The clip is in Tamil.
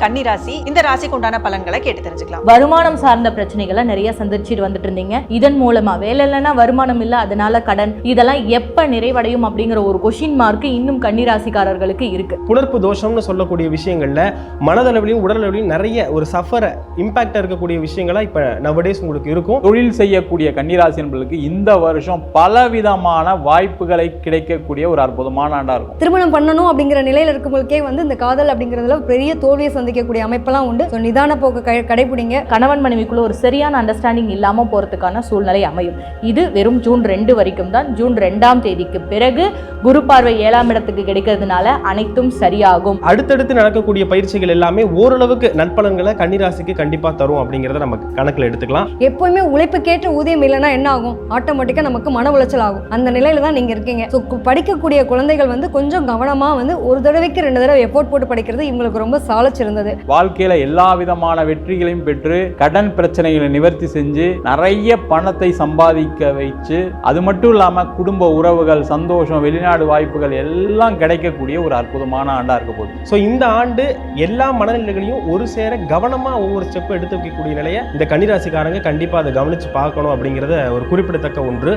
கன்னிராசி, இந்த ராசிக்கு உண்டான பலன்களை கேட்டு தெரிஞ்சுக்கலாம். வருமானம் சார்ந்த பிரச்சனைகளை நிறைய சந்திச்சுட்டு வந்துட்டு இருந்தீங்க. இதன் மூலமா வேலை இல்லைன்னா வருமானம் இல்லை, அதனால கடன், இதெல்லாம் எப்ப நிறைவடையும் அப்படிங்கிற ஒரு கொஸ்டின் மார்க் இன்னும் கன்னிராசிக்காரர்களுக்கு இருக்கு. புணர்ப்பு தோஷம்னு சொல்லக்கூடிய விஷயங்கள்ல மனதளவிலையும் உடலளவிலையும் நிறைய ஒரு சஃபர் இம்பாக்ட் இருக்கக்கூடிய விஷயங்களா இப்ப நவடேஸ் உங்களுக்கு இருக்கும். தொழில் செய்யக்கூடிய கன்னிராசி என்பதற்கு இந்த வருஷம் பலவிதமான வாய்ப்புகளை கிடைக்கக்கூடிய ஒரு அற்புதமான ஆண்டா இருக்கும். திருமணம் பண்ணணும் அப்படிங்கிற நிலையில இருக்கவங்களுக்கே இந்த காதல் அப்படிங்கிறதுல பெரிய தோல்வியை சந்திக்கக்கூடிய அமைப்பெல்லாம் உண்டு. நிதான போக்கு கடைபிடிங்க. கணவன் மனைவிக்குள்ள ஒரு சரியான அண்டர்ஸ்டாண்டிங் இல்லாம போறதுக்கான சூழ்நிலை அமையும். இது வெறும் ஜூன் 2 வரைக்கும் தான். ஜூன் 2ஆம் தேதிக்கு பிறகு குரு பார்வை 7ஆம் இடத்துக்கு கிடைக்கிறதுனால அனைத்தும் சரியாகும். அடுத்தடுத்து நடக்கக்கூடிய பயிற்சிகள் எல்லாமே ஓரளவுக்கு நற்பலன்களை கன்னிராசிக்கு கண்டிப்பா தரும் அப்படிங்கறத நம்ம கணக்குல எடுத்துக்கலாம். எப்பவுமே உழைப்புக்கேற்ற ஊதியம் இல்லைன்னா என்ன ஆகும்? ஆட்டோமேட்டிக்கா நமக்கு மன உளைச்சல் ஆகும். அந்த நிலையில தான் நீங்க இருக்கீங்க. படிக்கக்கூடிய குழந்தைகள் கொஞ்சம் கவனமா ஒரு தடவைக்கு 2 தடவை எஃபோர்ட் போட்டு படிக்கிறது இவங்களுக்கு ரொம்ப சாலச்சிருந்தது. வாழ்க்கையில எல்லா விதமான வெற்றிகளையும் பெற்று கடன் பிரச்சனைகளை நிவர்த்தி செஞ்சு நிறைய பணத்தை சம்பாதிக்க வச்சு, அது மட்டும் இல்லாம குடும்ப உறவுகள், சந்தோஷம், வெளிநாடு வாய்ப்புகள் எல்லாம் கிடைக்கக்கூடிய ஒரு அற்புதமான ஆண்டா இருக்க போகுது. ஸோ இந்த ஆண்டு எல்லா மனநிலைகளையும் ஒரு சேர கவனமா ஒவ்வொரு ஸ்டெப் எடுத்து வைக்கக்கூடிய நிலையை இந்த கன்னிராசிக்காரங்க கண்டிப்பா அதை கவனிச்சு பார்க்கணும் அப்படிங்கிறத ஒரு குறிப்பிடத்தக்க ஒன்று.